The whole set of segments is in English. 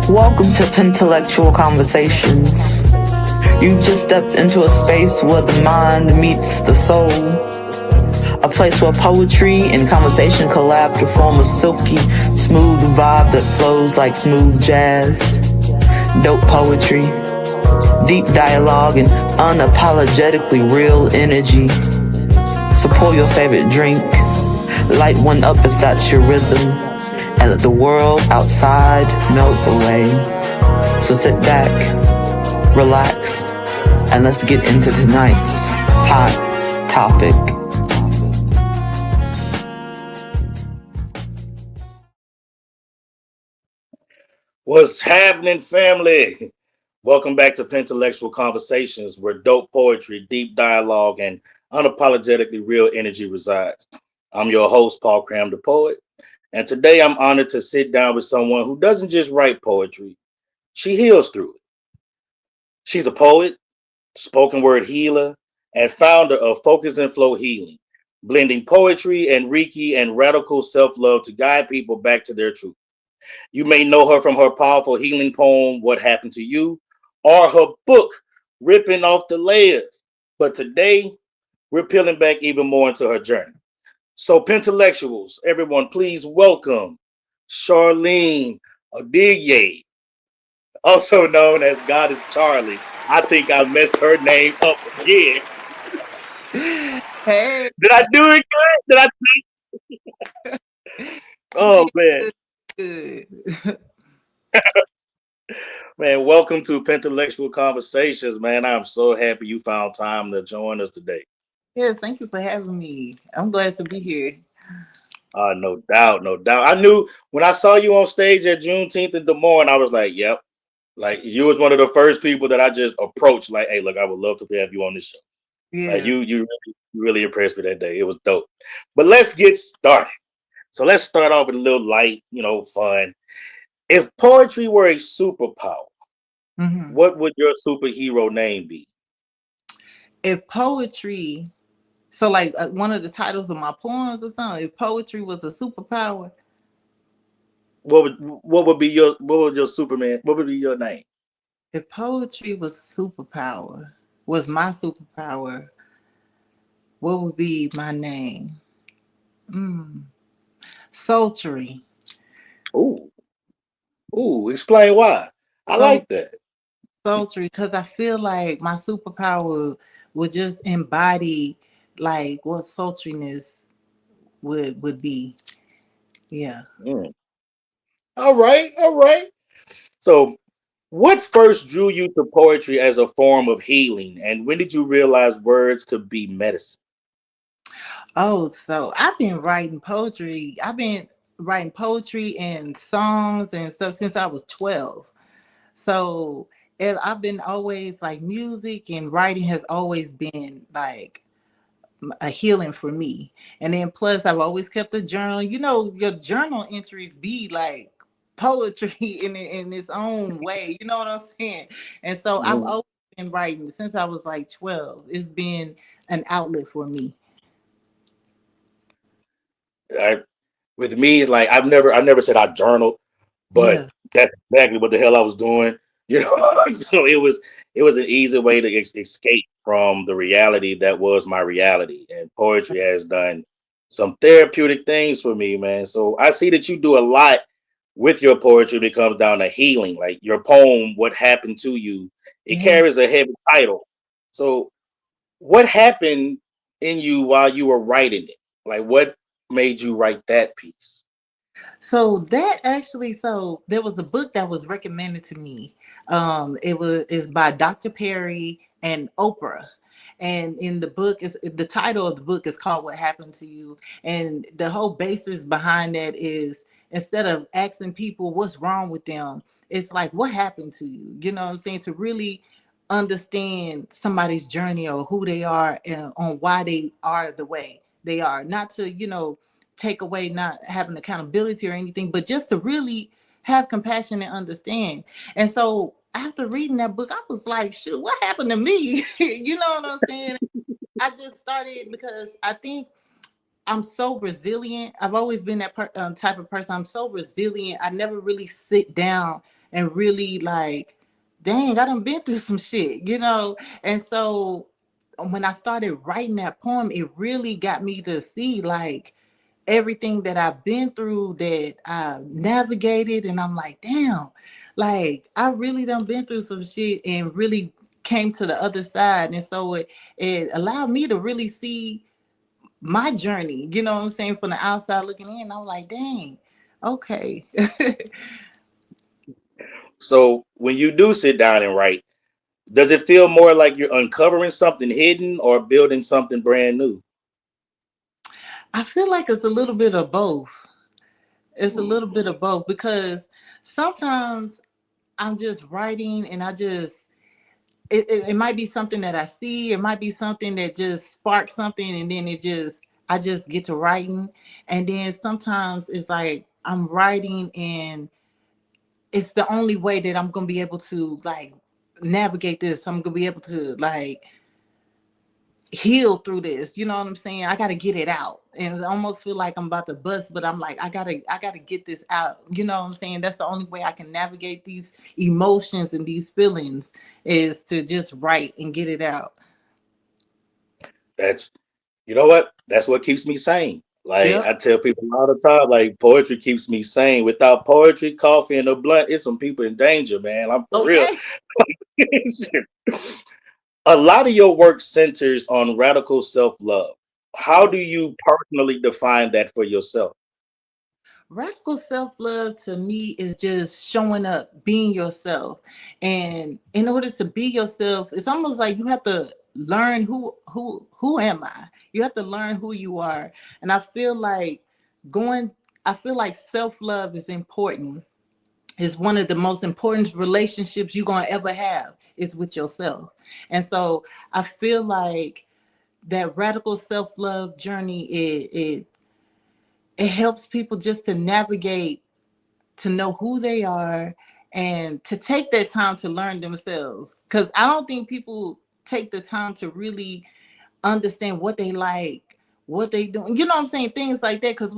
Welcome to PenTellectual Conversations. You've just stepped into a space where the mind meets the soul. A place where poetry and conversation collab to form a silky, smooth vibe that flows like smooth jazz. Dope poetry, deep dialogue, and unapologetically real energy. So pour your favorite drink, light one up if that's your rhythm, and let the world outside melt away. So sit back, relax, and let's get into tonight's hot topic. What's happening, family? Welcome back to PenTellectual Conversations, where dope poetry, deep dialogue, and unapologetically real energy resides. I'm your host, Paul Cram the Poet, and today I'm honored to sit down with someone who doesn't just write poetry, she heals through it. She's a poet, spoken word healer, and founder of Focus and Flow Healing, blending poetry and Reiki and radical self love to guide people back to their truth. You may know her from her powerful healing poem, What Happened to You, or her book, Ripping Off the Layers. But today, we're peeling back even more into her journey. So, Pentellectuals, everyone, please welcome Charlene Odigye, also known as Goddess Charli. I think I messed her name up again. Hey, Did I do it good? Did I? you Oh did man, good. man, welcome to Pentellectual Conversations, man. I'm so happy you found time to join us today. Yes, thank you for having me. I'm glad to be here. No doubt, no doubt. I knew when I saw you on stage at Juneteenth in Des Moines, I was like, yep. Like you was one of the first people that I just approached, like, hey, look, I would love to have you on this show. Like Yeah. you really impressed me that day. It was dope. But let's get started. So let's start off with a little light, fun. If poetry were a superpower, hmm what would your superhero name be? If poetry, so like one of the titles of my poems or something, if poetry was a superpower, What would your Superman? What would be your name? if poetry was a superpower, was my superpower, what would be my name? Mm. Sultry. Ooh, ooh, explain why. I So like that. sultry, because I feel like my superpower would just embody like what sultriness would be. Yeah. Mm. All right, all right. So, what first drew you to poetry as a form of healing, and when did you realize words could be medicine? Oh, so I've been writing poetry. I've been writing poetry and songs and stuff since I was 12. So I've been always like music and writing has always been like a healing for me. And then plus I've always kept a journal. You know, your journal entries be like poetry in its own way. You know what I'm saying? And so I've Mm. always been writing since I was like 12. It's been an outlet for me. I, with me, like I never said I journaled, but Yeah. that's exactly what the hell I was doing. So it was an easy way to escape from the reality that was my reality, and poetry has done some therapeutic things for me, man. So I see that you do a lot with your poetry when it comes down to healing. Like your poem, "What Happened to You," it Yeah. carries a heavy title. So what happened in you while you were writing it? Like what made you write that piece? So that actually, so there was a book that was recommended to me. It was is by Dr. Perry and Oprah. And in the book is the title of the book is called What Happened to You. And the whole basis behind that is instead of asking people what's wrong with them, it's like what happened to you? You know what I'm saying? To really understand somebody's journey or who they are and on why they are the way they are. Not to, take away not having accountability or anything, but just to really have compassion and understand. And so after reading that book, I was like, shoot, what happened to me? You know what I'm saying? I just started because I think I'm so resilient. I've always been that type of person. I'm so resilient. I never really sit down and really like, dang, I done been through some shit, you know? And so when I started writing that poem, it really got me to see like everything that I've been through, that I navigated, and I'm like, damn, like I really done been through some shit and really came to the other side. And so it allowed me to really see my journey, you know what I'm saying, from the outside looking in. I'm like, dang, okay. So when you do sit down and write, does it feel more like you're uncovering something hidden or building something brand new? I feel like it's a little bit of both. It's a Hmm. little bit of both, because sometimes I'm just writing and it might be something that I see, it might be something that just sparks something, and then I just get to writing. And then sometimes it's like I'm writing and it's the only way that I'm gonna be able to like navigate this. I'm gonna be able to like heal through this. You know what I'm saying? I gotta get it out. And I almost feel like I'm about to bust, but I'm like, I gotta get this out. You know what I'm saying? That's the only way I can navigate these emotions and these feelings, is to just write and get it out. That's, you know what? That's what keeps me sane. Like Yep. I tell people all the time, like poetry keeps me sane. Without poetry, coffee, and a blunt, it's some people in danger, man. I'm for real. Okay. A lot of your work centers on radical self-love. How Yeah. do you personally define that for yourself? Radical self-love to me is just showing up, being yourself. And in order to be yourself, it's almost like you have to learn who am I? You have to learn who you are. And going I feel like self-love is important. It's one of the most important relationships you're going to ever have, is with yourself. And so I feel like that radical self-love journey, it helps people just to navigate, to know who they are, and to take that time to learn themselves. Because I don't think people take the time to really understand what they like, what they doing. You know what I'm saying? Things like that. Because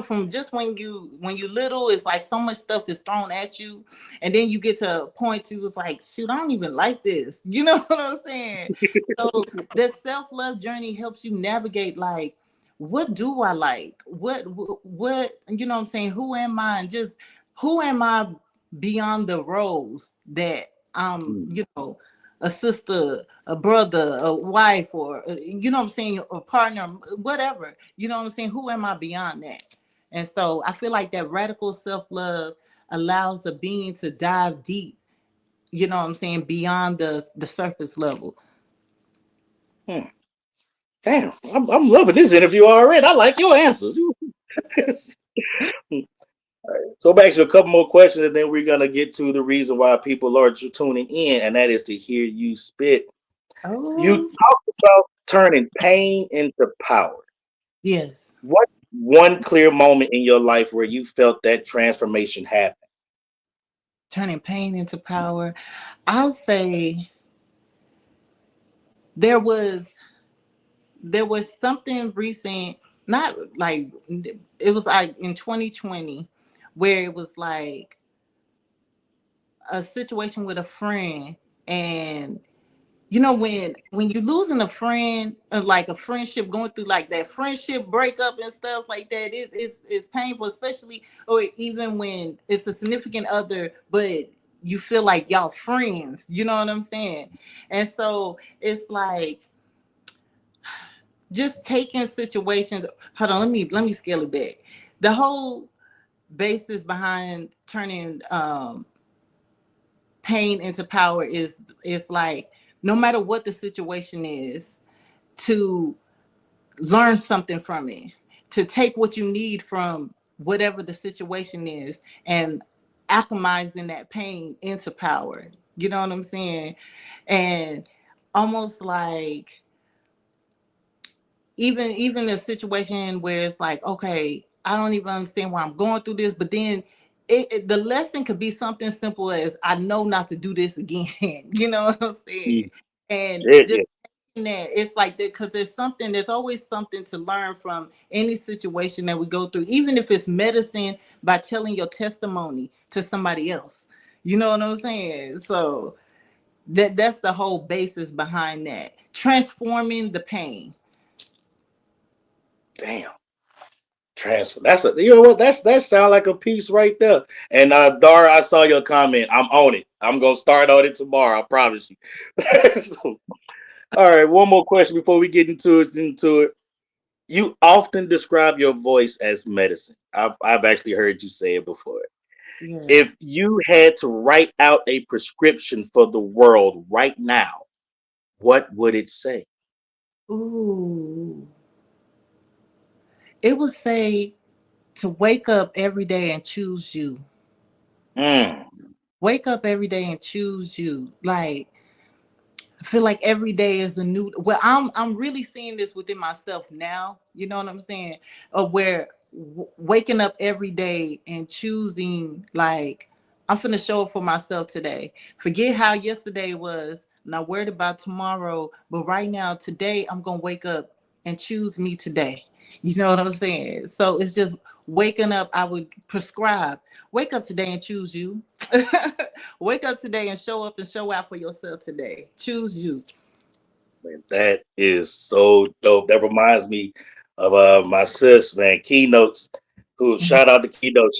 from just when you little, it's like so much stuff is thrown at you, and then you get to a point to it's like, shoot, I don't even like this. You know what I'm saying? So that self-love journey helps you navigate, like, what do I like? What you know what I'm saying? Who am I? And just who am I beyond the roles that Mm. a sister, a brother, a wife, or you know what I'm saying, a partner, whatever. You know what I'm saying? Who am I beyond that? And so I feel like that radical self-love allows a being to dive deep, you know what I'm saying, beyond the surface level. Hmm. Damn, I'm loving this interview already. I like your answers. So I'm ask you a couple more questions, and then we're gonna get to the reason why people are tuning in, and that is to hear you spit. You Oh, talked about turning pain into power. yes. What one clear moment in your life where you felt that transformation happen? Turning pain into power. I'll say there was there was something recent, not like, it was like in 2020, where it was like a situation with a friend. And when you losing a friend, like a friendship, going through like that friendship breakup and stuff like that, it's painful, especially, or even when it's a significant other, but you feel like y'all friends, you know what I'm saying? And so it's like just taking situations. Hold on, let me scale it back. The whole basis behind turning pain into power is like, no matter what the situation is, to learn something from it, to take what you need from whatever the situation is, and alchemizing that pain into power. You know what I'm saying? And almost like, even a situation where it's like, okay, I don't even understand why I'm going through this, but then the lesson could be something simple as, I know not to do this again. You know what I'm saying? Mm. And Yeah, just yeah. that it's like that, because there's always something to learn from any situation that we go through, even if it's medicine, by telling your testimony to somebody else. You know what I'm saying? So that's the whole basis behind that. Transforming the pain. Damn. Transfer. That's a, you know what? That sound like a piece right there. And Dara, I saw your comment. I'm on it. I'm gonna start on it tomorrow. I promise you. So, all right, one more question before we get into it. You often describe your voice as medicine. I've actually heard you say it before. Yeah. If you had to write out a prescription for the world right now, what would it say? Ooh. It would say to wake up every day and choose you. Mm, Wake up every day and choose you. Like I feel like every day is a new. Well, I'm really seeing this within myself now. You know what I'm saying? Where waking up every day and choosing, like, I'm finna show up for myself today. Forget how yesterday was. Not worried about tomorrow, but right now, today, I'm gonna wake up and choose me today. You know what I'm saying? So it's just waking up. I would prescribe. Wake up today and choose you. Wake up today and show up and show out for yourself today. Choose you. man, that is so dope. That reminds me of my sis, man, Keynotes, who shout out to Keynote.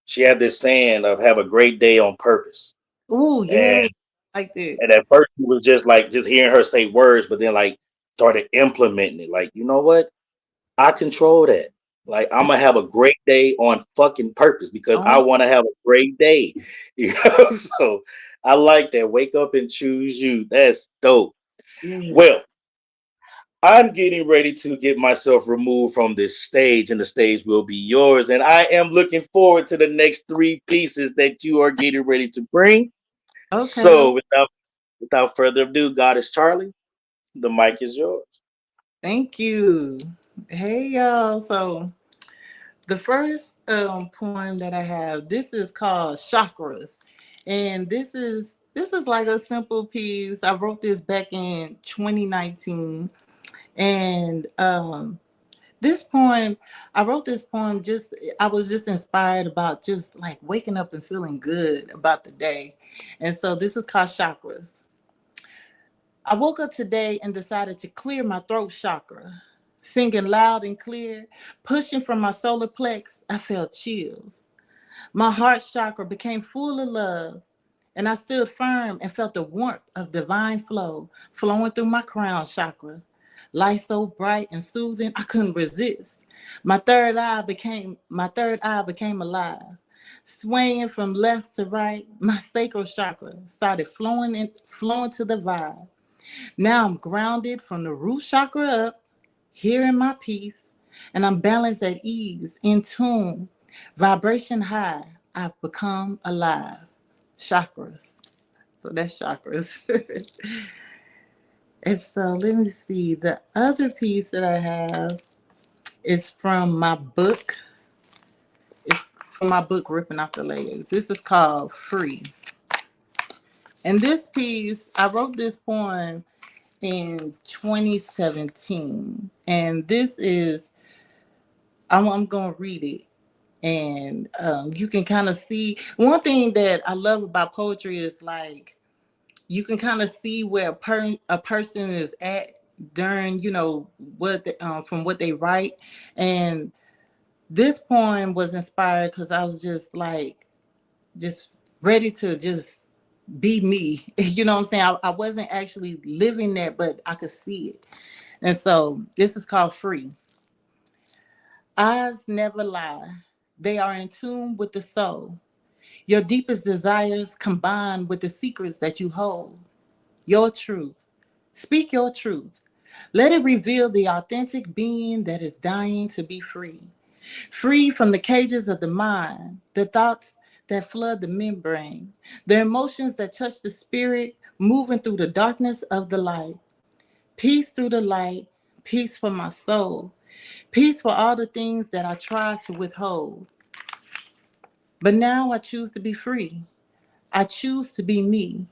She had this saying of have a great day on purpose. Oh And yeah, like that. and at first it was just like just hearing her say words, but then like started implementing it. Like, you know what? I control that. Like I'm gonna have a great day on fucking purpose because I Oh want to have a great day. You know, so I like that. Wake up and choose you. That's dope. yeah. Well, I'm getting ready to get myself removed from this stage, and the stage will be yours. And I am looking forward to the next three pieces that you are getting ready to bring. Okay. So, without further ado, God is Charlie. The mic is yours. Thank you. Hey y'all. So the first poem that I have, this is called Chakras. And this is like a simple piece. I wrote this back in 2019. And this poem, I wrote this poem just, I was just inspired about just like waking up and feeling good about the day. And so this is called Chakras. I woke up today and decided to clear my throat chakra. Singing loud and clear, pushing from my solar plex, I felt chills. My heart chakra became full of love, and I stood firm and felt the warmth of divine flow flowing through my crown chakra. Light so bright and soothing, I couldn't resist. My third eye became alive. Swaying from left to right, my sacral chakra started flowing to the vibe. Now I'm grounded from the root chakra up, here in my peace, and I'm balanced at ease, in tune, vibration high. I've become alive. Chakras. So that's chakras. And so let me see. The other piece that I have is from my book. It's from my book, Ripping Off the Layers. This is called Free. And this piece, I wrote this poem in 2017. And this is, I'm going to read it. And you can kind of see one thing that I love about poetry is like you can kind of see where a person is at during, from what they write. And this poem was inspired because I was just like, just ready to just be me. You know what I'm saying? I wasn't actually living that, but I could see it. And so this is called Free. Eyes never lie. They are in tune with the soul. Your deepest desires combine with the secrets that you hold. Your truth. Speak your truth. Let it reveal the authentic being that is dying to be free. Free from the cages of the mind, the thoughts that flood the membrane, the emotions that touch the spirit, moving through the darkness of the light. Peace through the light, peace for my soul, peace for all the things that I tried to withhold. But now I choose to be free. I choose to be me.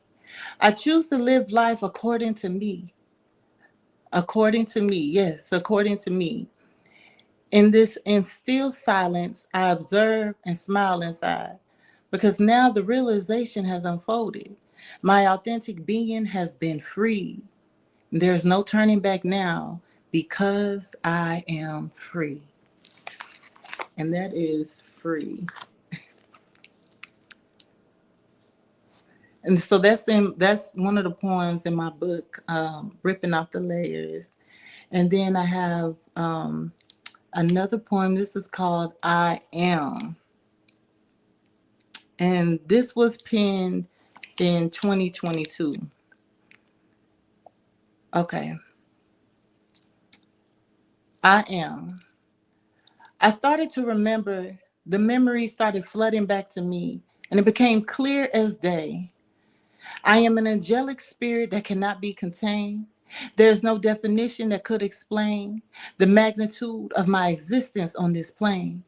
I choose to live life according to me. According to me, yes, according to me. In this in still silence, I observe and smile inside. because now the realization has unfolded. My authentic being has been freed. There's no turning back now because I am free. And that is free. And so that's one of the poems in my book, Ripping Off the Layers. And then I have another poem. This is called I Am. And this was penned in 2022. Okay. I am. I started to remember, the memories started flooding back to me, and it became clear as day. I am an angelic spirit that cannot be contained. There's no definition that could explain the magnitude of my existence on this plane.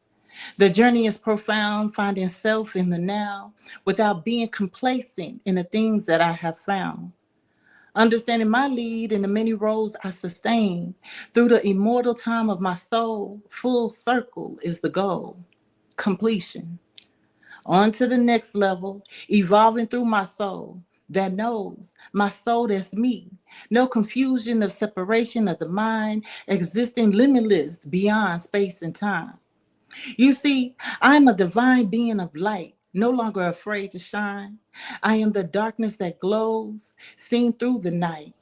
The journey is profound, finding self in the now without being complacent in the things that I have found. Understanding my lead in the many roles I sustain through the immortal time of my soul, full circle is the goal, completion. On to the next level, evolving through my soul that knows my soul that's me. No confusion of separation of the mind, existing limitless beyond space and time. You see, I'm a divine being of light, no longer afraid to shine. I am the darkness that glows, seen through the night.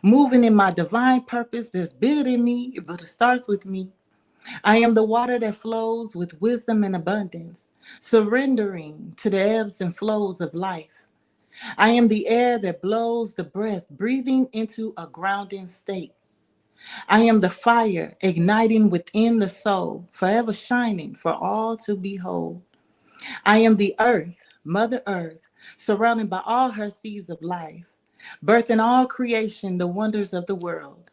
Moving in my divine purpose that's bigger than me, but it starts with me. I am the water that flows with wisdom and abundance, surrendering to the ebbs and flows of life. I am the air that blows the breath, breathing into a grounding state. I am the fire igniting within the soul, forever shining for all to behold. I am the earth, Mother Earth, surrounded by all her seeds of life, birthing all creation, the wonders of the world.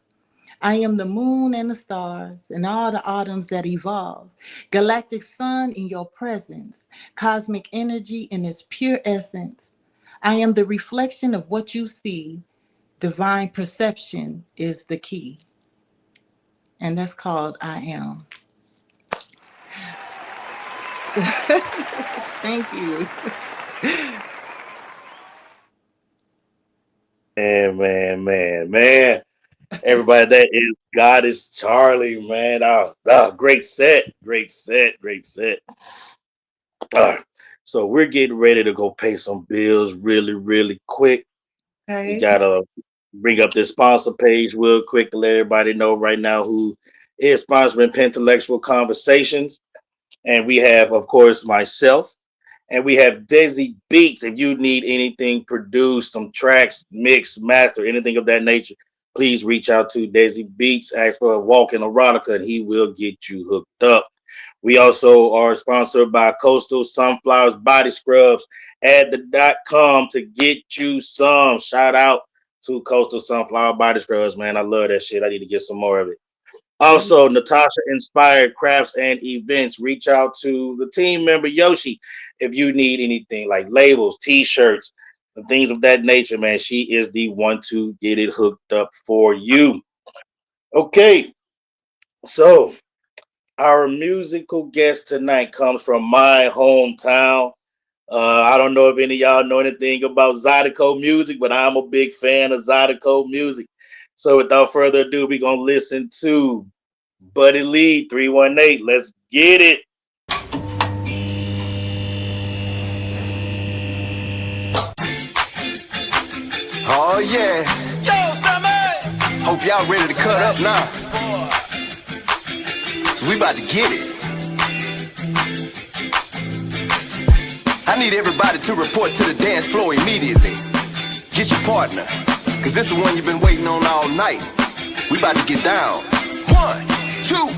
I am the moon and the stars and all the autumns that evolve, galactic sun in your presence, cosmic energy in its pure essence. I am the reflection of what you see. Divine perception is the key. And that's called I Am. Thank you. Man. Everybody, that is God is Charli, man. Great set. So we're getting ready to go pay some bills really quick. We Okay. gotta bring up this sponsor page real quick to let everybody know right now who is sponsoring PenTellectual Conversations. And we have, of course, myself. And we have Desi Beats. If you need anything produced, some tracks, mix, master, anything of that nature, please reach out to Desi Beats. Ask for a walk in erotica, and he will get you hooked up. We also are sponsored by Coastal Sunflowers Body Scrubs. Add the .com to get you some. Shout out to Coastal Sunflower Body Scrubs, man. I love that shit. I need to get some more of it. Also, Natasha Inspired Crafts and Events. Reach out to the team member Yoshi if you need anything like labels, t-shirts, and things of that nature, man. She is the one to get it hooked up for you. Okay, so our musical guest tonight comes from my hometown. I don't know if any of y'all know anything about Zydeco music, but I'm a big fan of Zydeco music. So without further ado, we're going to listen to Buddy Lee 318. Let's get it. Oh yeah. Yo, Sammy. Hope y'all ready to cut up now. So we about to get it. I need everybody to report to the dance floor immediately. Get your partner, cause this is the one you've been waiting on all night. We about to get down. 1, 2, 1,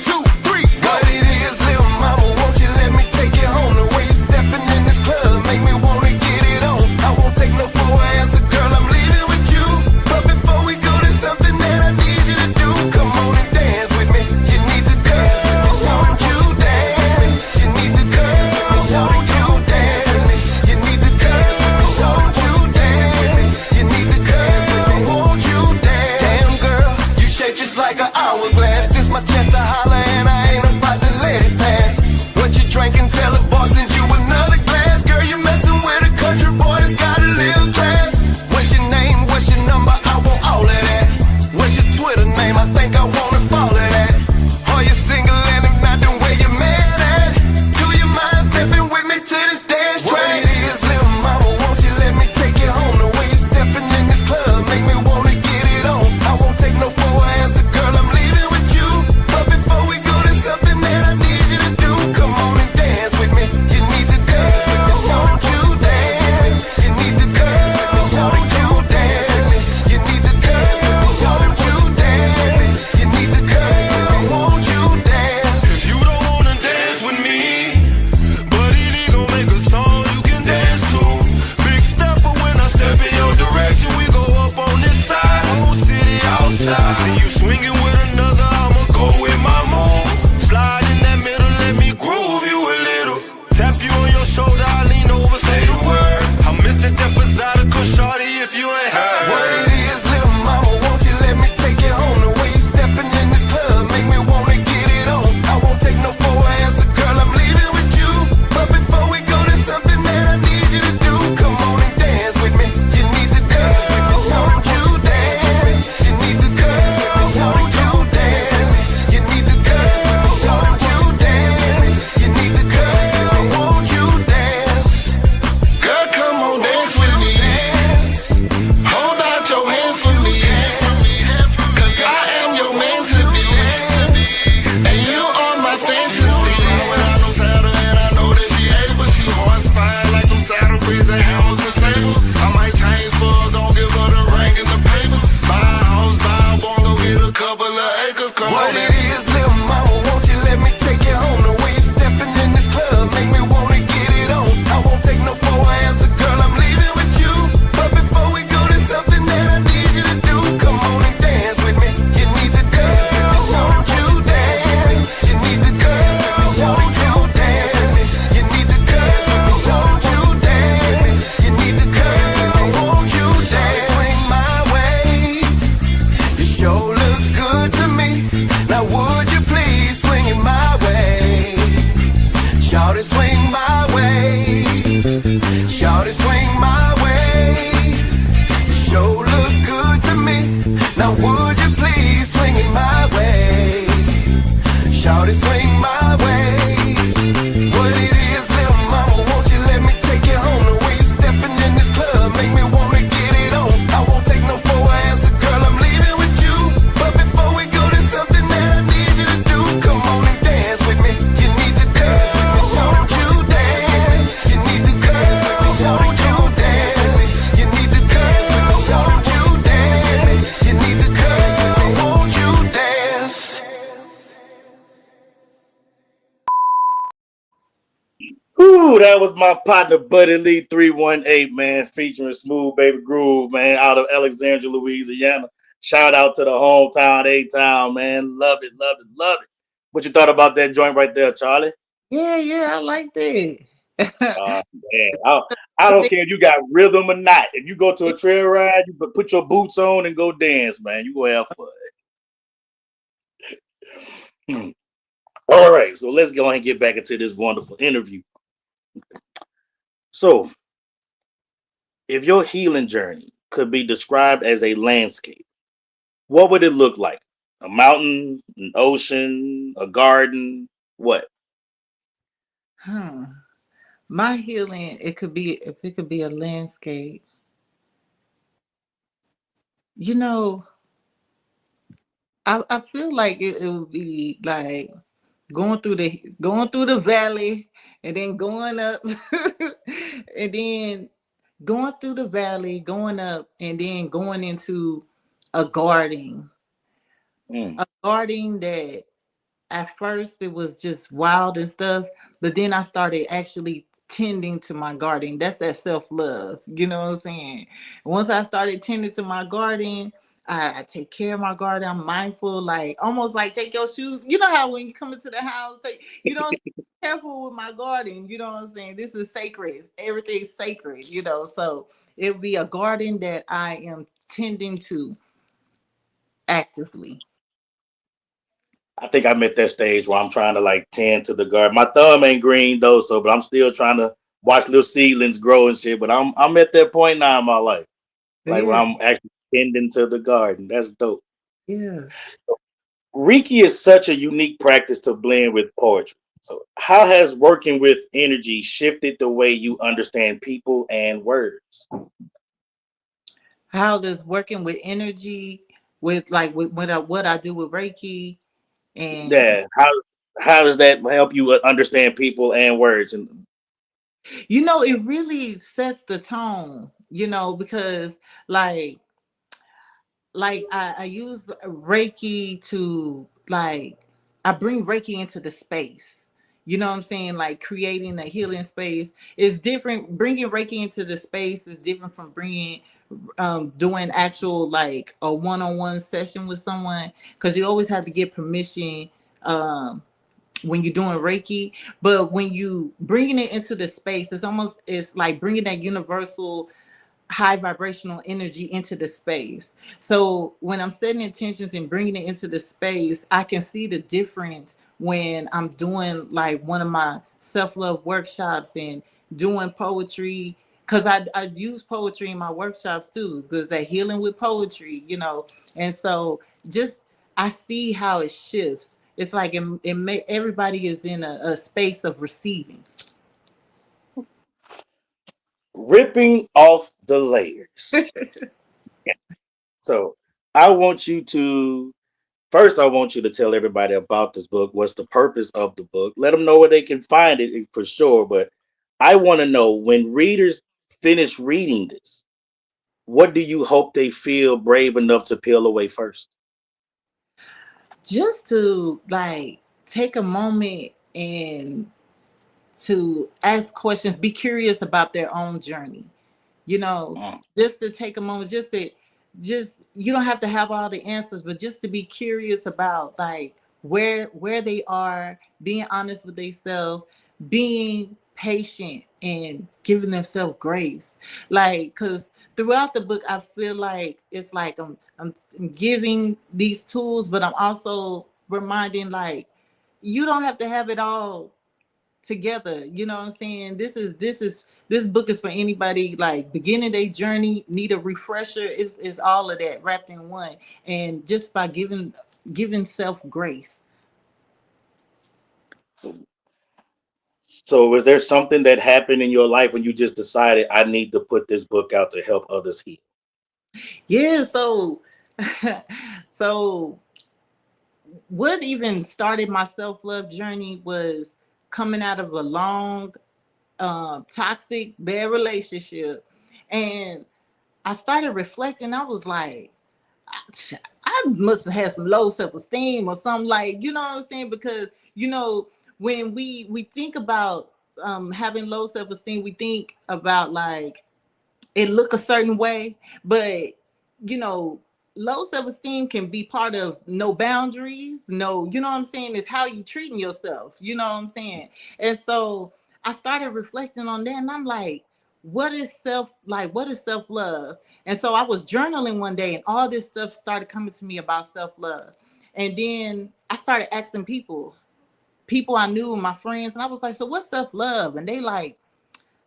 2, 3. What it is, little mama, won't you let me take you home? The way you stepping in this club make me wanna get it on. I won't take no for an answer, girl, I'm leaving with you. But before we go, there's something that I need you to do. Come on and dance with me. You need to dance with me. Won't you dance with me? You need to dance with me. Won't you dance with me? You need to dance with me. Won't you dance with me? You need to dance with me. Won't you dance? Damn girl, you shape just like an hourglass. This my over, say the word. I miss the deposit, shorty, if you ain't heard. What it is, little mama, won't you let me take you home? The way you stepping in this club make me wanna get it on. I won't take no for an answer, girl, I'm leaving with you. But before we go, there's something that I need you to do. Come on and dance with me. You need to dance with me. Won't you dance with me? You need to dance with me. Won't you dance with me? You need to dance with me. Won't you dance with me? You need to dance with me. Won't you dance? Girl, come on, dance with me. Hold out your hand for me. 'Cause I am your man to be. And you are my fantasy. Without no saddle, and I know that she able. She horse fine like them saddle breeds and Hamilton Sables. I might change for her, don't give her the ring and the papers. Buy a house, buy a bungalow, get a couple of acres. Come what on, it is, little mama, won't you let me take you home? The way you stepping in this club make me wanna get it on. I won't take no for an answer, girl, I'm leaving with you. But before we go, there's something that I need you to do. Come on and dance with me. You need to dance with me. Won't you dance with me? You need to dance with me. Won't you dance with me? You need to dance with me. Won't you dance with me? You need to dance with me. Won't you dance? Swing my way. You sure look good to me. Now would you please swing it my way? Shout it, swing my way. Shout it, swing my way. You sure look good to me. Now would you please swing it my way? Shout it, swing my way. What it is, little mama, won't you let me take you home? The way you stepping in this club make me wanna get it on. I won't take no for an answer, girl, I'm leaving with you. But before we go, there's something that I need you to do. Come on and dance with me. You need to dance with me. Won't you dance? You need to dance with me. Won't you dance with me? You need to dance with me. Won't you dance with me? You need to dance with me. Won't you dance? Ooh, that was my partner Buddy Lee 318, man, featuring Smooth Baby Groove, man, out of Alexandria, Louisiana. Shout out to the hometown, A-Town, man. Love it, love it, love it. What you thought about that joint right there, Charlie? Yeah, I like that. Man, I don't care if you got rhythm or not. If you go to a trail ride, you put your boots on and go dance, man. You go have fun. All right, so let's go ahead and get back into this wonderful interview. So, if your healing journey could be described as a landscape, what would it look like? A mountain, an ocean, a garden? What? Huh. My healing, it could be if it could be a landscape. You know, I feel like it would be like going through the valley and then going up and then going through the valley, going up and then going into a garden. Mm. A garden that at first it was just wild and stuff, but then I started actually tending to my garden. That's that self-love. You know what I'm saying? Once I started tending to my garden, I take care of my garden. I'm mindful, like almost like take your shoes. You know how when you come into the house, you know, careful with my garden. You know what I'm saying? This is sacred. Everything's sacred, you know. So it would be a garden that I am tending to actively. I think I'm at that stage where I'm trying to like tend to the garden. My thumb ain't green though, so but I'm still trying to watch little seedlings grow and shit. But I'm at that point now in my life, like where Yeah, I'm actually tending to the garden. That's dope. yeah. Reiki is such a unique practice to blend with poetry. So, how has working with energy shifted the way you understand people and words? How does working with energy, with like with what I do with Reiki, and Yeah, how does that help you understand people and words? And you know, it really sets the tone. You know, because like I use Reiki to like I bring Reiki into the space. You know what I'm saying? Like creating a healing space is different. Bringing Reiki into the space is different from bringing doing actual like a one-on-one session with someone, because you always have to get permission um when you're doing Reiki. But when you bringing it into the space, it's like bringing that universal high vibrational energy into the space. So when I'm setting intentions and bringing it into the space, I can see the difference when I'm doing like one of my self-love workshops and doing poetry, because I use poetry in my workshops too, because they're healing with poetry, and so just I see how it shifts. It's like everybody is in a space of receiving. Ripping off the layers. So I want you to first, I want you to tell everybody about this book. What's the purpose of the book? Let them know where they can find it for sure. But I want to know, when readers finish reading this, what do you hope they feel brave enough to peel away first? Just to like take a moment and to ask questions, be curious about their own journey, you know, Mm. just to take a moment, just you don't have to have all the answers, but just to be curious about like where they are, being honest with themselves, being patient and giving themselves grace. Like, because throughout the book, I feel like it's like I'm giving these tools, but I'm also reminding like you don't have to have it all together. You know what I'm saying? This book is for anybody like beginning their journey, need a refresher. Is all of that wrapped in one. And just by giving self grace. So, so was there something that happened in your life when you just decided, I need to put this book out to help others heal? Yeah, so so what even started my self-love journey was coming out of a long toxic bad relationship, and I started reflecting. I was like, I must have had some low self-esteem or something, like, you know what I'm saying? Because, when we think about having low self-esteem, we think about like it look a certain way, but you know, low self-esteem can be part of no boundaries, no, you know what I'm saying? It's how you treating yourself, you know what I'm saying? And so I started reflecting on that, and I'm like, what is self-love? And so I was journaling one day, and all this stuff started coming to me about self-love. And then I started asking people I knew, my friends, and I was like, so what's self-love? And they like,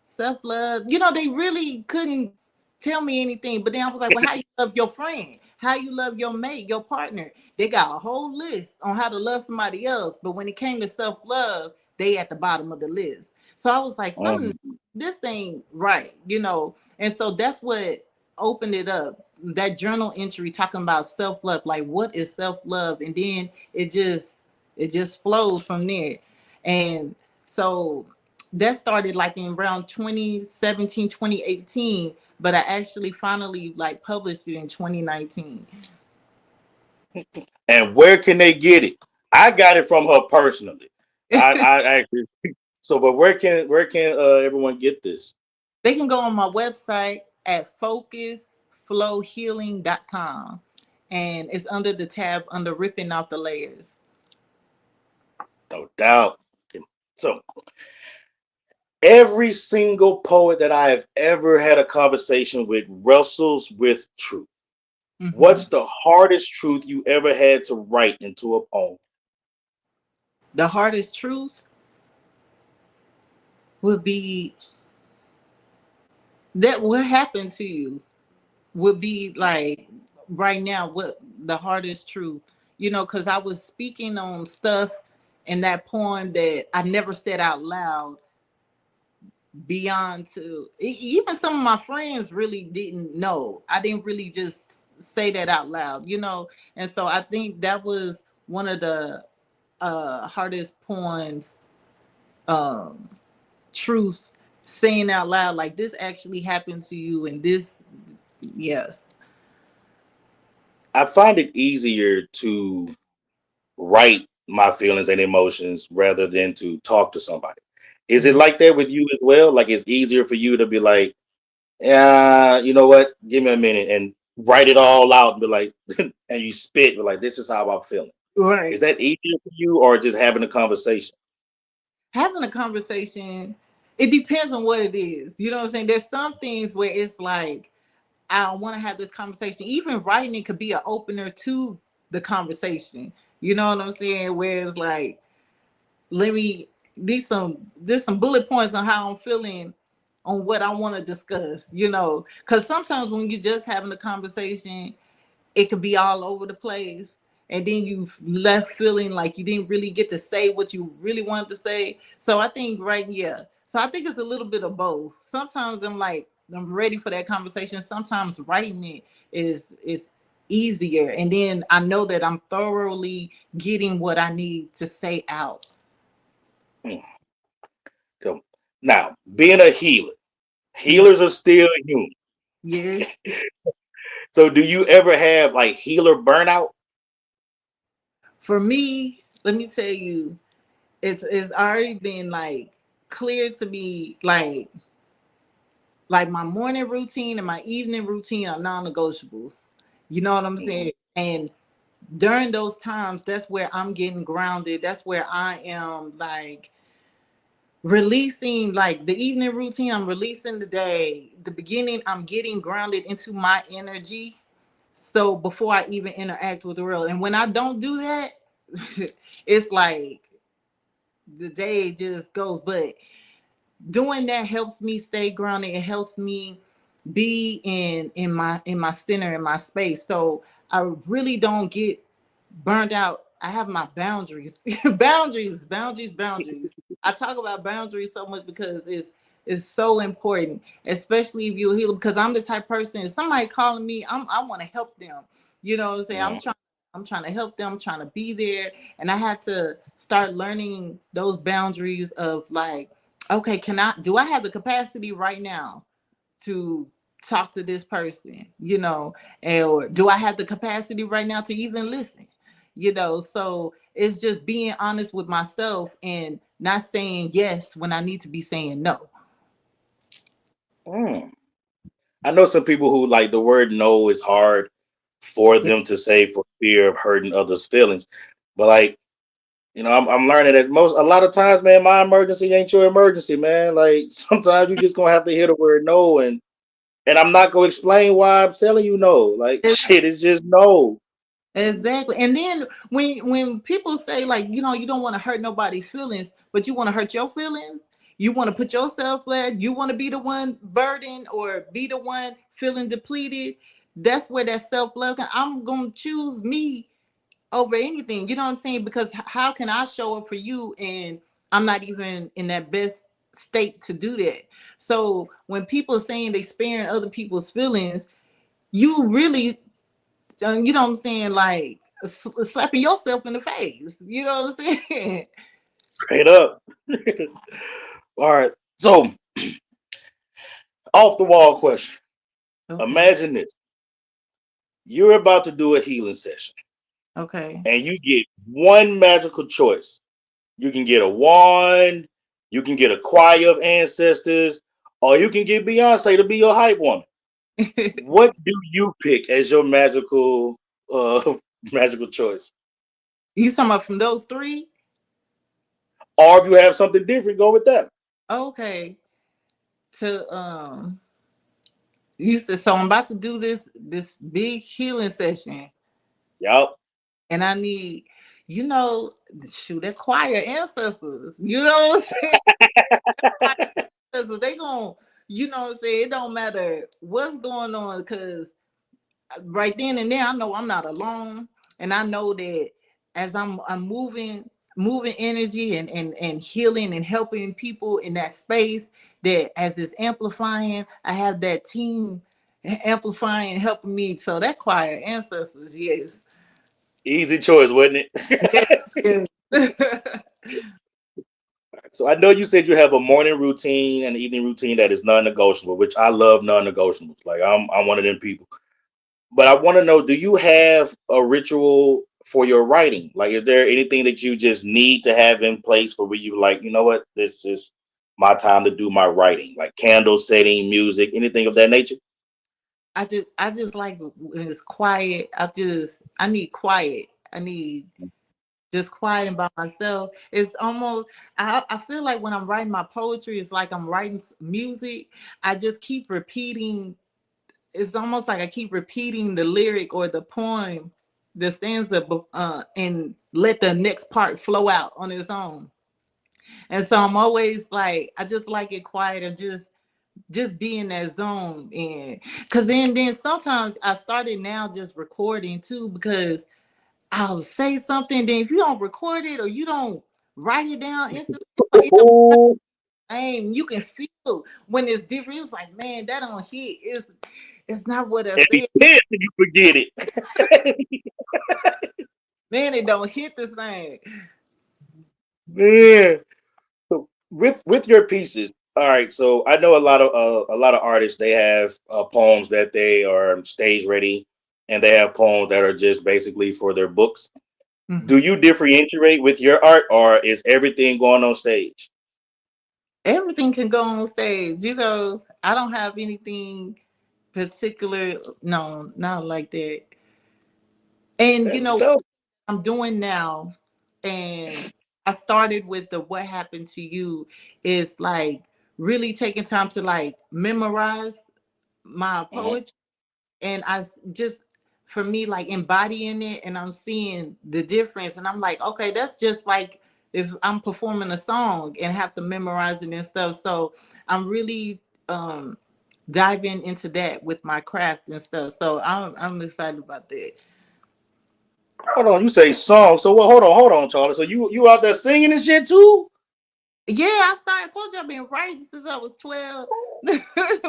self-love, they really couldn't tell me anything. But then I was like, well, how you love your friend, how you love your mate, your partner? They got a whole list on how to love somebody else, but when it came to self-love, they at the bottom of the list. So I was like, something, Mhm. this ain't right, and so that's what opened it up, that journal entry talking about self-love, like what is self-love? And then it just flows from there. And so that started like in around 2017, 2018, but I actually finally like published it in 2019. And where can they get it? I got it from her personally. I actually. So, but where can everyone get this? They can go on my website at focusflowhealing.com, and it's under the tab under ripping out the layers. No doubt. So, every single poet that I have ever had a conversation with wrestles with truth. Mhm. What's the hardest truth you ever had to write into a poem? The hardest truth would be that what happened to you would be like right now what the hardest truth, because I was speaking on stuff in that poem that I never said out loud, beyond to even some of my friends really didn't know. I didn't really just say that out loud, and so I think that was one of the hardest poems, um truths, saying out loud like this actually happened to you, and this, yeah. I find it easier to write my feelings and emotions rather than to talk to somebody. Is it Mhm. like that with you as well? Like, it's easier for you to be like, yeah, you know what? Give me a minute and write it all out and be like, and you spit, but like, this is how I'm feeling. Is Right. that easier for you, or just having a conversation? Having a conversation, it depends on what it is. You know what I'm saying? There's some things where it's like, I want to have this conversation. Even writing it could be an opener to the conversation. You know what I'm saying? Where it's like, let me these some bullet points on how I'm feeling on what I want to discuss, because sometimes when you're just having a conversation, it could be all over the place, and then you left feeling like you didn't really get to say what you really wanted to say. So I think so I think it's a little bit of both. Sometimes I'm like, I'm ready for that conversation. Sometimes writing it is easier, and then I know that I'm thoroughly getting what I need to say out. Hmm. So now, being a healer, Yeah. healers are still human. Yeah. So, do you ever have like healer burnout? For me, let me tell you, it's already been like clear to me, like my morning routine and my evening routine are non-negotiables. You know what I'm Mhm. saying? And during those times, that's where I'm getting grounded. That's where I am like releasing, like the evening routine, I'm releasing the day. The beginning, I'm getting grounded into my energy. So before I even interact with the world. And when I don't do that, it's like the day just goes. But doing that helps me stay grounded. It helps me be in my center, in my space. So I really don't get burned out. I have my boundaries. Boundaries. I talk about boundaries so much because it's so important, especially if you're a healer. Because I'm the type of person, if somebody calling me, I want to help them. You know what I'm saying? Mhm. I'm trying to help them, I'm trying to be there. And I had to start learning those boundaries of like, okay, do I have the capacity right now to talk to this person, or do I have the capacity right now to even listen? So it's just being honest with myself and not saying yes when I need to be saying no. Mm. I know some people who like the word no is hard for Yeah. them to say for fear of hurting others' feelings. But like, I'm learning that a lot of times, man, my emergency ain't your emergency, man. Like sometimes you just gonna have to hear the word no, and I'm not gonna explain why I'm telling you no. Like shit, it's just no. Exactly. And then when people say like, you don't want to hurt nobody's feelings, but you want to hurt your feelings, you want to put yourself there, you want to be the one burdened or be the one feeling depleted. That's where that self-love. I'm gonna choose me over anything. You know what I'm saying? Because how can I show up for you and I'm not even in that best state to do that? So when people are saying they sparing other people's feelings, you really you know what I'm saying, like slapping yourself in the face. You know what I'm saying? Straight up. All right. So off the wall question. Okay. Imagine this. You're about to do a healing session Okay. and you get one magical choice. You can get a wand, you can get a choir of ancestors, or you can get Beyonce to be your hype woman. What do you pick as your uh magical choice? You talking about from those three? Or if you have something different, go with that. Okay. To you said, so I'm about to do this big healing session, Yup. and I need, you know, shoot, that choir ancestors. You know what I'm saying? Ancestors, they gon' you know what I'm saying? It don't matter what's going on, because right then and there, I know I'm not alone, and I know that as I'm moving energy and healing and helping people in that space, that as it's amplifying, I have that team amplifying, helping me. So that choir ancestors, yes, Easy choice, wasn't yes, it? yes. So I know you said you have a morning routine and an evening routine that is non-negotiable, which I love non-negotiables. Like I'm one of them people. But I want to know, do you have a ritual for your writing? Like, is there anything that you just need to have in place for where you like, you know what, this is my time to do my writing, like candle setting, music, anything of that nature? I just like when it's quiet. I need quiet. I need just quiet and by myself. It's almost I feel like when I'm writing my poetry, it's like I'm writing music. I just keep repeating. It's almost like I keep repeating the lyric or the poem, the stanza, and let the next part flow out on its own. And so I'm always like, I just like it quiet and just be in that zone. And because then sometimes I started now just recording too, because I'll say something, then if you don't record it or you don't write it down instantly, like it don't Oh, aim. You can feel when it's different. It's like, man, that don't hit. It's not what I and be said. pissed if you forget it. Man, it don't hit the same. Man. So with your pieces, all right. So I know a lot of artists, they have poems that they are stage ready, and they have poems that are just basically for their books. Do Mhm. you differentiate with your art, or is everything going on stage? Everything can go on stage. I don't have anything particular. No, not like that. And That's dope. I'm doing now, and I started with the what happened to you is like really taking time to like memorize my Mhm. poetry, and just for me like embodying it, and I'm seeing the difference, and I'm like, okay, that's just like if I'm performing a song and have to memorize it and stuff. So I'm really diving into that with my craft and stuff. So I'm excited about that. Hold on, you say song. So what? Hold on, Charlie. So you out there singing and shit too? Yeah, I told you I've been writing since I was 12,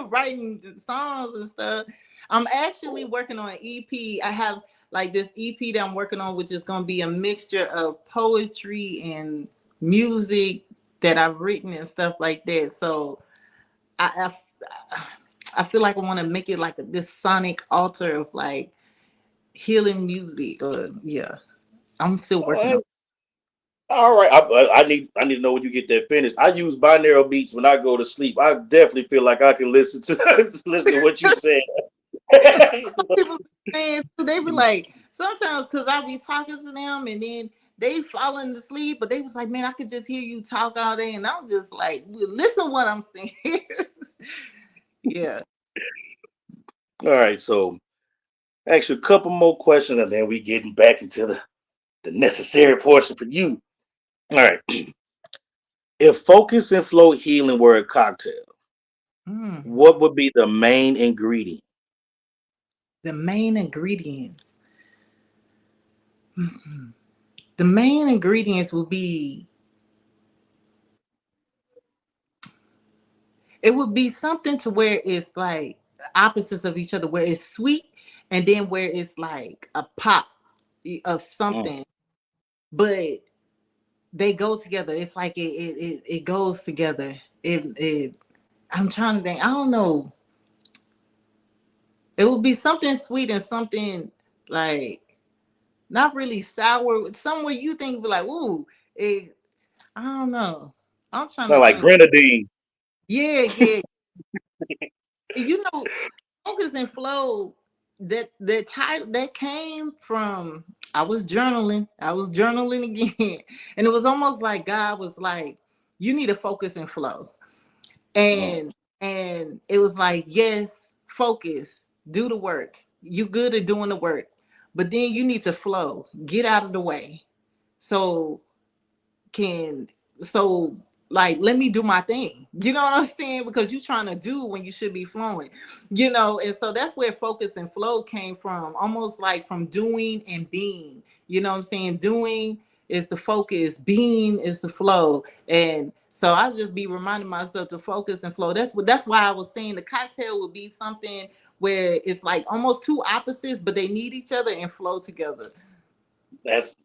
writing songs and stuff. I'm actually working on an EP. I have like this EP that I'm working on, which is going to be a mixture of poetry and music that I've written and stuff like that. So I, I feel like I want to make it like this sonic altar of like healing music. Or yeah, I'm still All working right. on. All right. I need to know when you get that finished. I use binaural beats when I go to sleep. I definitely feel like I can listen to listen to what you said. People be saying too, they be like sometimes because I be talking to them and then they falling asleep, but they was like, man, I could just hear you talk all day, and I'm just like, well, listen to what I'm saying. Yeah. All right. So actually, a couple more questions, and then we getting back into the necessary portion for you. All right. If focus and flow healing were a cocktail, Mm. what would be the main ingredient? The main ingredients. Mhm. The main ingredients will be it would be something to where it's like opposites of each other, where it's sweet and then where it's like a pop of Mm. something, but they go together. It's like it goes together. It I'm trying to think. I don't know. It would be something sweet and something like not really sour. Somewhere you think be like, ooh, it. I don't know. I'm trying to Not like think. grenadine. Yeah, yeah. You know, focus and flow. That title that came from. I was journaling again, and it was almost like God was like, "You need to focus and flow." Mm. And it was like, yes, focus, do the work, you good at doing the work, but then you need to flow, get out of the way, so can so like let me do my thing, you know what I'm saying, because you're trying to do when you should be flowing, and so that's where focus and flow came from, almost like from doing and being, you know what I'm saying. Doing is the focus, being is the flow. And so I just be reminding myself to focus and flow. That's why I was saying the cocktail would be something where it's like almost two opposites, but they need each other and flow together. That's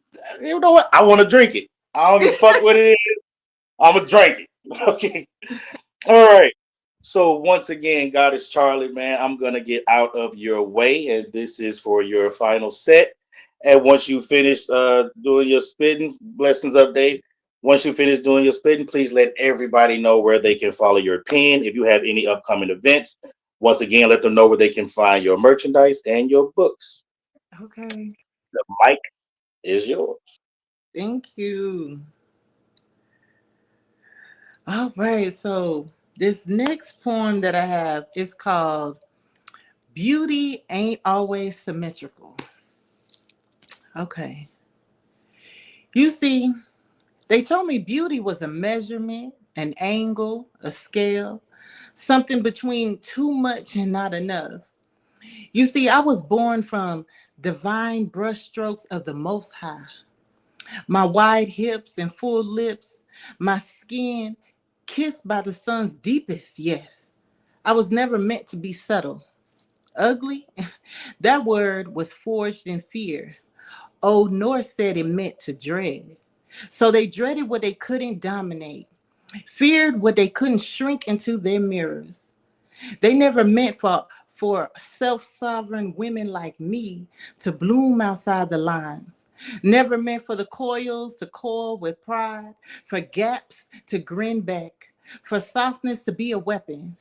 you know what? I want to drink it. I don't give a fuck what it is. I'm gonna drink it. Okay. All right. So once again, God is Charlie, man. I'm gonna get out of your way, and this is for your final set. And once you finish doing your spitting, blessings update. Once you finish doing your spitting, please let everybody know where they can follow your pen. If you have any upcoming events, once again, let them know where they can find your merchandise and your books. Okay. The mic is yours. Thank you. All right. So this next poem that I have is called Beauty Ain't Always Symmetrical. Okay. You see, they told me beauty was a measurement, an angle, a scale, something between too much and not enough. You see, I was born from divine brushstrokes of the Most High. My wide hips and full lips, my skin kissed by the sun's deepest yes. I was never meant to be subtle. Ugly? That word was forged in fear. Old Norse said it meant to dread. So they dreaded what they couldn't dominate, feared what they couldn't shrink into their mirrors. They never meant for self-sovereign women like me to bloom outside the lines. Never meant for the coils to coil with pride, for gaps to grin back, for softness to be a weapon.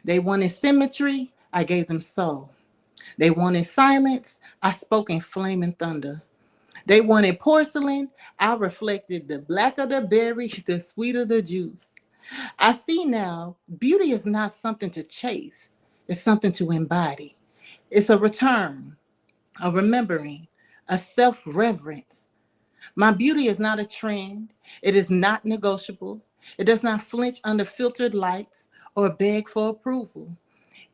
They wanted symmetry, I gave them soul. They wanted silence, I spoke in flaming thunder. They wanted porcelain, I reflected the blacker the berry, the sweeter the juice. I see now, beauty is not something to chase. It's something to embody. It's a return, a remembering, a self-reverence. My beauty is not a trend. It is not negotiable. It does not flinch under filtered lights or beg for approval.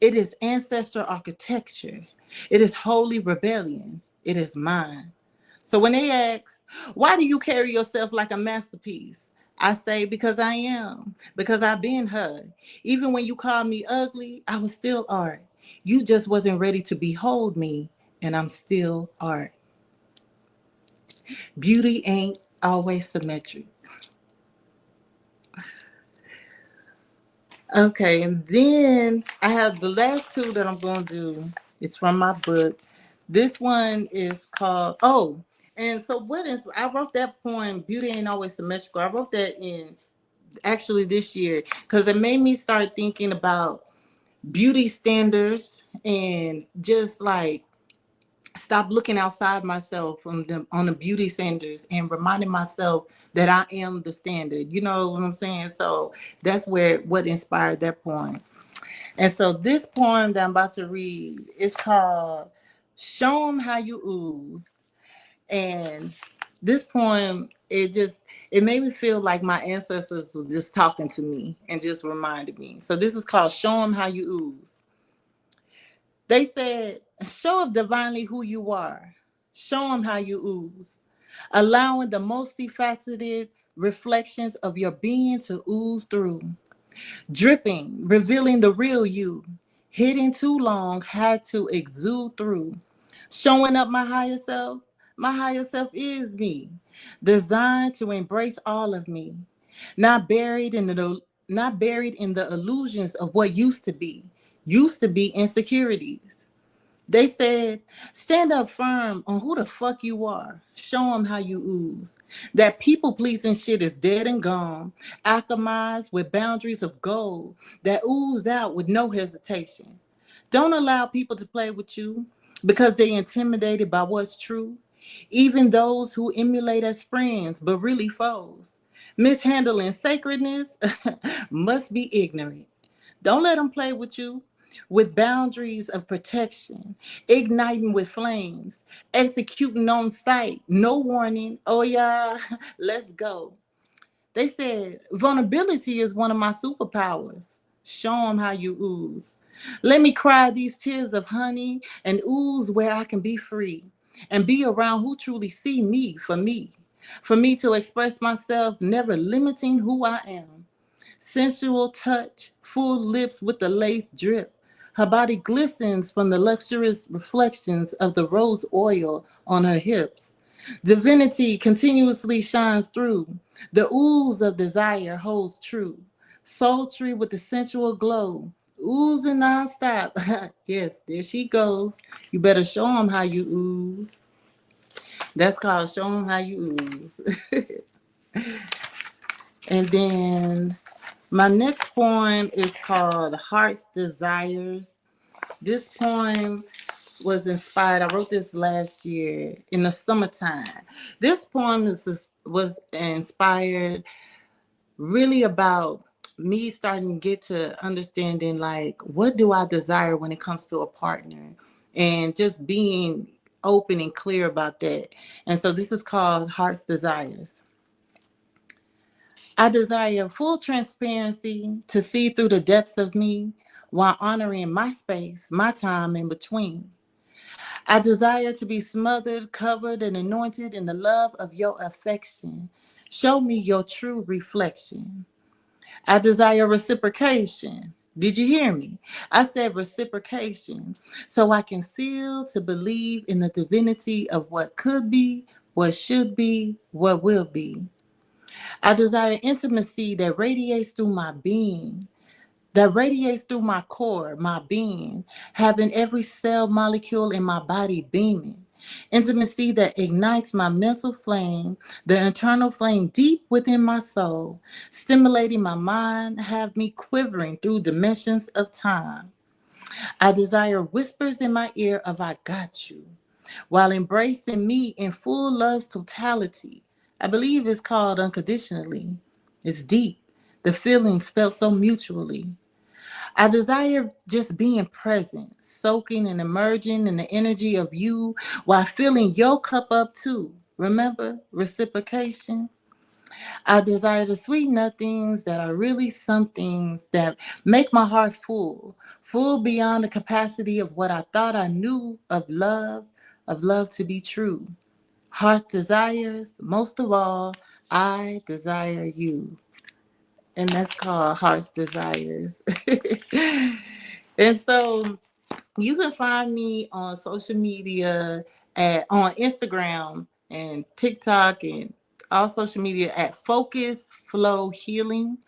It is ancestral architecture. It is holy rebellion. It is mine. So when they ask, why do you carry yourself like a masterpiece? I say, because I am, because I've been her. Even when you called me ugly, I was still art. You just wasn't ready to behold me, and I'm still art. Beauty ain't always symmetric. Okay, and then I have the last two that I'm going to do. It's from my book. This one is called, and so what is, I wrote that poem, Beauty Ain't Always Symmetrical. I wrote that in actually this year because it made me start thinking about beauty standards and just like stop looking outside myself on the beauty standards and reminding myself that I am the standard. You know what I'm saying? So that's what inspired that poem. And so this poem that I'm about to read is called Show 'em How You Ooze. And this poem, it made me feel like my ancestors were just talking to me and just reminded me. So this is called Show 'em How You Ooze. They said, show up divinely who you are. Show them how you ooze, allowing the multifaceted reflections of your being to ooze through, dripping, revealing the real you, hidden too long, had to exude through. Showing up my higher self is me, designed to embrace all of me, not buried in the illusions of what used to be insecurities. They said, stand up firm on who the fuck you are. Show them how you ooze. That people pleasing shit is dead and gone, alchemized with boundaries of gold that ooze out with no hesitation. Don't allow people to play with you because they intimidated by what's true. Even those who emulate as friends but really foes. Mishandling sacredness must be ignorant. Don't let them play with you with boundaries of protection, igniting with flames, executing on sight, no warning. Oh, yeah, let's go. They said, vulnerability is one of my superpowers. Show them how you ooze. Let me cry these tears of honey and ooze where I can be free and be around who truly see me. For me to express myself, never limiting who I am. Sensual touch, full lips with the lace drip. Her body glistens from the luxurious reflections of the rose oil on her hips. Divinity continuously shines through. The ooze of desire holds true. Sultry with the sensual glow. Oozing nonstop. Yes, there she goes. You better show them how you ooze. That's called Show them how you ooze. And then my next poem is called Heart's Desires. This poem was inspired. I wrote this last year in the summertime. This poem was inspired really about me starting to get to understanding like what do I desire when it comes to a partner, and just being open and clear about that. And so this is called Heart's Desires. I desire full transparency to see through the depths of me while honoring my space, my time in between. I desire to be smothered, covered, and anointed in the love of your affection. Show me your true reflection. I desire reciprocation. Did you hear me? I said reciprocation, so I can feel to believe in the divinity of what could be, what should be, what will be. I desire intimacy that radiates through my being, that radiates through my core, my being, having every cell molecule in my body beaming. Intimacy that ignites my mental flame, the internal flame deep within my soul, stimulating my mind, have me quivering through dimensions of time. I desire whispers in my ear of I got you, while embracing me in full love's totality. I believe it's called unconditionally. It's deep. The feelings felt so mutually. I desire just being present, soaking and emerging in the energy of you while filling your cup up too. Remember reciprocation? I desire the sweet nothings that are really something that make my heart full, full beyond the capacity of what I thought I knew of love to be true. Heart desires, most of all, I desire you. And that's called Heart's Desires. And so you can find me on social media on Instagram and TikTok and all social media at Focus Flow Healing.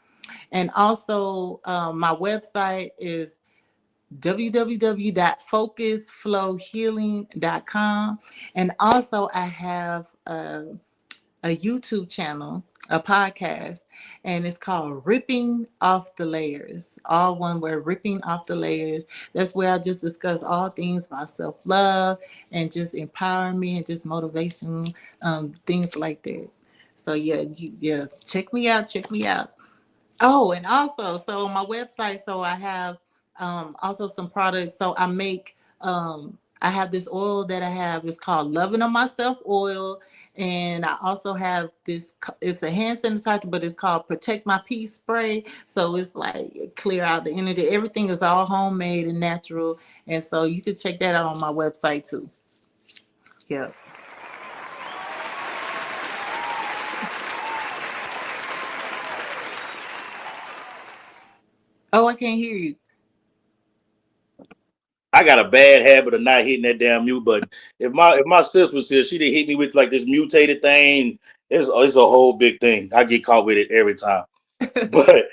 And also my website is www.focusflowhealing.com. And also I have a YouTube channel, a podcast, and it's called Ripping Off the Layers. All one word, Ripping Off the Layers. That's where I just discuss all things about self love and just empowerment and just motivation, things like that. So yeah, check me out. Check me out. Oh, and also, so on my website, so I have also some products. So I have this oil that I have. It's called Loving on Myself oil, and I also have this. It's a hand sanitizer, but it's called Protect My Peace spray. So it's like it clear out the energy. Everything is all homemade and natural, and so you can check that out on my website too. Yeah. Oh, I can't hear you. I got a bad habit of not hitting that damn mute button. If my sis was here, she'd have hit me with like this mutated thing. It's a whole big thing. I get caught with it every time. But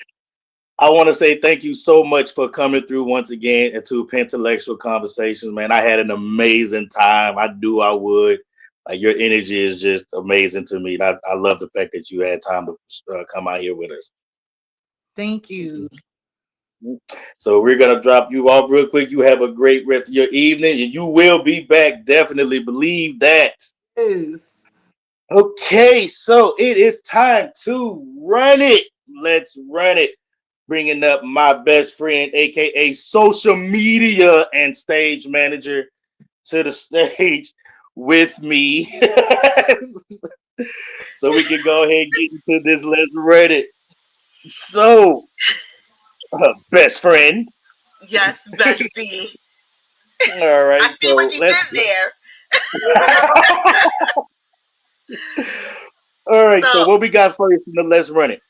I want to say thank you so much for coming through once again into PenTellectual Conversations, man. I had an amazing time. I would. Like your energy is just amazing to me. I love the fact that you had time to come out here with us. Thank you. So we're gonna drop you off real quick. You have a great rest of your evening, and you will be back. Definitely believe that. Yes. Okay, so it is time to run it. Let's run it. Bringing up my best friend, aka social media and stage manager, to the stage with me, so we can go ahead and get into this. Let's run it. So, best friend. Yes, bestie. All I right, see what so you let's. did there. All right, so So what we got first in the let's run it.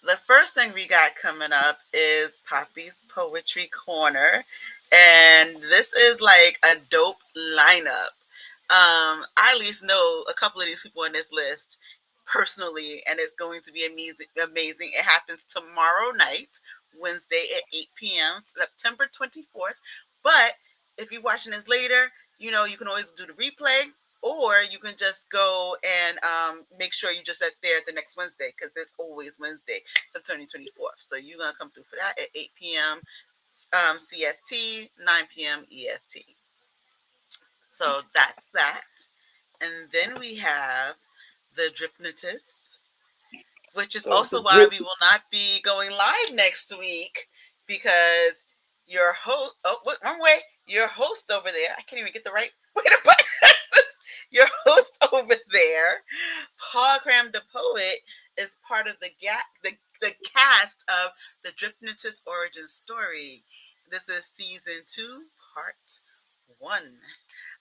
the first thing we got coming up is Poppy's Poetry Corner. And this is like a dope lineup. I at least know a couple of these people on this list personally, and it's going to be amazing. Amazing. It happens tomorrow night, Wednesday at 8 p.m., September 24th. But if you're watching this later, you can always do the replay, or you can just go and make sure you just there the next Wednesday, because it's always Wednesday, September 24th. So you're going to come through for that at 8 p.m. CST, 9 p.m. EST. So that's that. And then we have the Dripnotist, which is So also the why drip. we will not be going live next week because your host, oh, wrong way, your host over there, I can't even get the right way to put this. Your host over there, Paul Graham the Poet, is part of the cast of the Dripnotist origin story. This is season 2, part 1.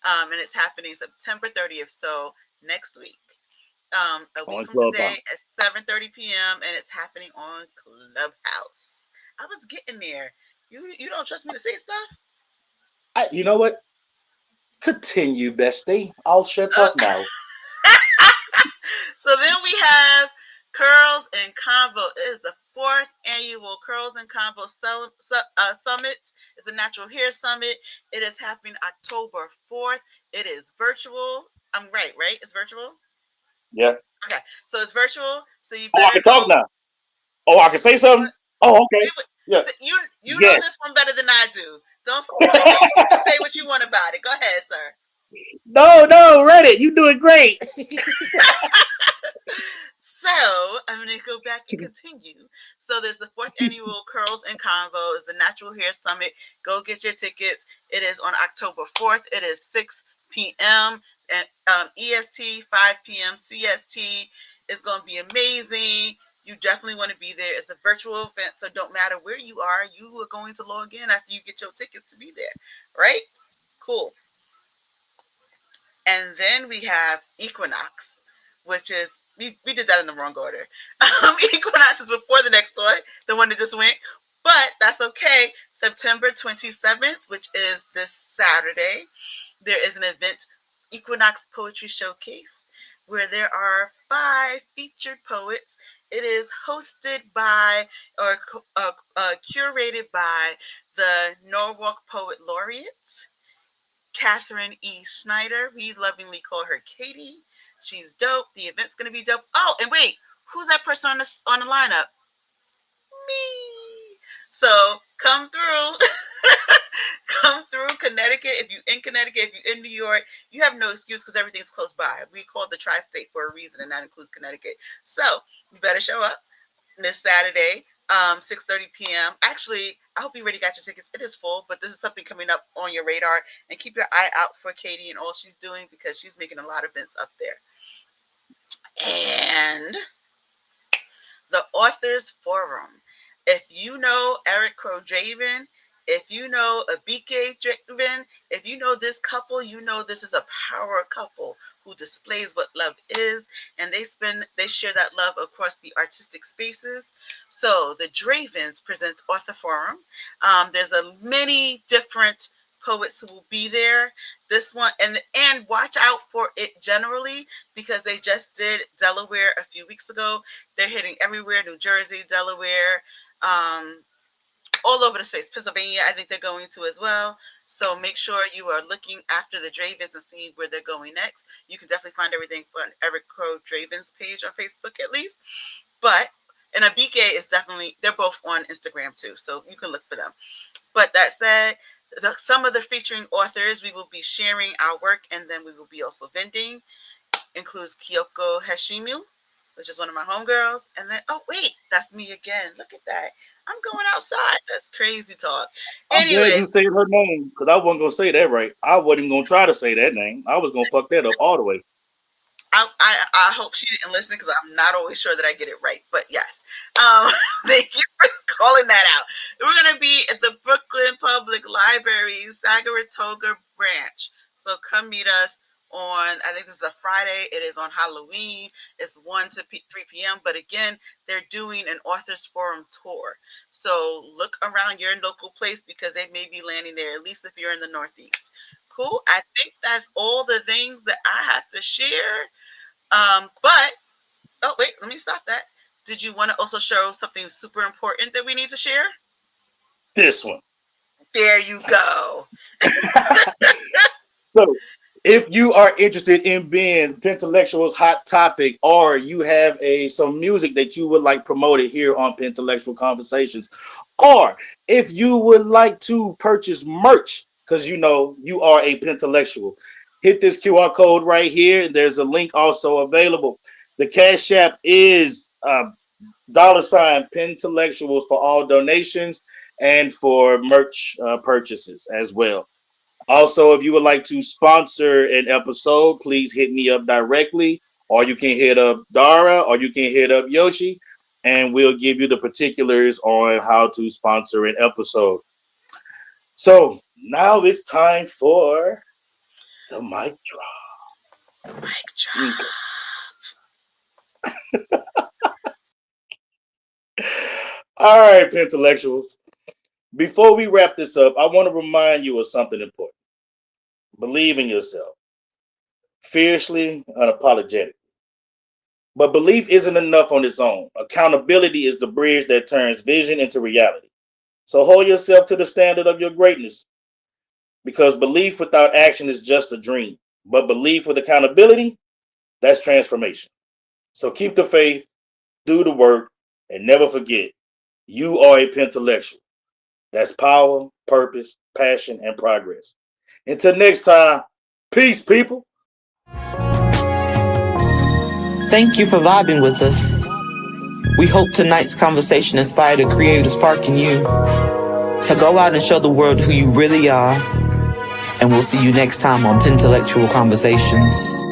And it's happening September 30th, so next week. A week On from Clubhouse. today at 7:30 p.m. and it's happening on Clubhouse. I was getting there. You don't trust me to say stuff? You know what? Continue, bestie. I'll shut up Uh, now. so then we have Curls and Convo. It is the 4th annual Curls and Convo Summit. It's a natural hair summit. It is happening October 4th. It is virtual. I'm right? It's virtual? Yeah. Okay. So it's virtual. So you Oh, I better can talk go. now. Oh, I can say something. Oh, okay. Yeah. You know Yes. this one better than I do. Don't you can say what you want about it. Go ahead, sir. No, Reddit, you doing great. So I'm gonna go back and continue. So there's the 4th annual Curls and Convos, the Natural Hair Summit. Go get your tickets. It is on October 4th. It is 6 p.m. and EST, 5 p.m. CST. It's gonna be amazing. You definitely want to be there. It's a virtual event, so don't matter where you are, you are going to log in after you get your tickets to be there, right? Cool. And then we have Equinox, which is we did that in the wrong order. Equinox is before the next one, the one that just went, but that's okay. September 27th, which is this Saturday, there is an event, Equinox Poetry Showcase, where there are 5 featured poets. It is hosted by or curated by the Norwalk Poet Laureate, Catherine E. Schneider. We lovingly call her Katie. She's dope. The event's gonna be dope. Oh, and wait, who's that person on the lineup? Me. So come through. Come through Connecticut. If you're in Connecticut, if you're in New York, you have no excuse because everything's close by. We call the tri-state for a reason, and that includes Connecticut. So you better show up this Saturday, 6:30 p.m. Actually, I hope you already got your tickets. It is full, but this is something coming up on your radar. And keep your eye out for Katie and all she's doing because she's making a lot of events up there. And the Authors Forum. If you know Eric Crow Draven, if you know Abike Draven, if you know this couple, you know this is a power couple who displays what love is, and they share that love across the artistic spaces. So the Dravens presents Author Forum. There's a many different poets who will be there. This one and watch out for it generally because they just did Delaware a few weeks ago. They're hitting everywhere, New Jersey, Delaware, um, all over the space. Pennsylvania, I think they're going to as well. So make sure you are looking after the Dravens and seeing where they're going next. You can definitely find everything on Eric Crow Draven's page on Facebook at least. But and Abike is definitely, they're both on Instagram too. So you can look for them. But that said, some of the featuring authors, we will be sharing our work and then we will be also vending. Includes Kyoko Hashimu, which is one of my homegirls. And then, oh, wait, that's me again. Look at that. I'm going outside. That's crazy talk. I'm glad Anyways, you said her name because I wasn't gonna say that right. I wasn't even gonna try to say that name. I was gonna fuck that up all the way. I hope she didn't listen because I'm not always sure that I get it right. But yes, thank you for calling that out. We're going to be at the Brooklyn Public Library, Saratoga branch. So come meet us on, I think this is a Friday. It is on Halloween. It's 1 to 3 p.m. But again, they're doing an Authors Forum tour. So look around your local place because they may be landing there, at least if you're in the Northeast. Cool. I think that's all the things that I have to share. But oh wait, let me stop that. Did you want to also show something super important that we need to share? This one. There you go. So, if you are interested in being PenTellectual's hot topic, or you have some music that you would like promoted here on PenTellectual Conversations, or if you would like to purchase merch, because you know you are a PenTellectual, hit this QR code right here. And there's a link also available. The Cash App is $ PenTellectuals for all donations and for merch purchases as well. Also, if you would like to sponsor an episode, please hit me up directly, or you can hit up Dara, or you can hit up Yoshi, and we'll give you the particulars on how to sponsor an episode. So now it's time for the mic drop. Mic drop. All right, PenTellectuals. Before we wrap this up, I want to remind you of something important. Believe in yourself, fiercely, unapologetically. But belief isn't enough on its own. Accountability is the bridge that turns vision into reality. So hold yourself to the standard of your greatness, because belief without action is just a dream. But belief with accountability, that's transformation. So keep the faith, do the work, and never forget, you are a PenTellectual. That's power, purpose, passion, and progress. Until next time, peace, people. Thank you for vibing with us. We hope tonight's conversation inspired a creative spark in you. So go out and show the world who you really are. And we'll see you next time on PenTellectual Conversations.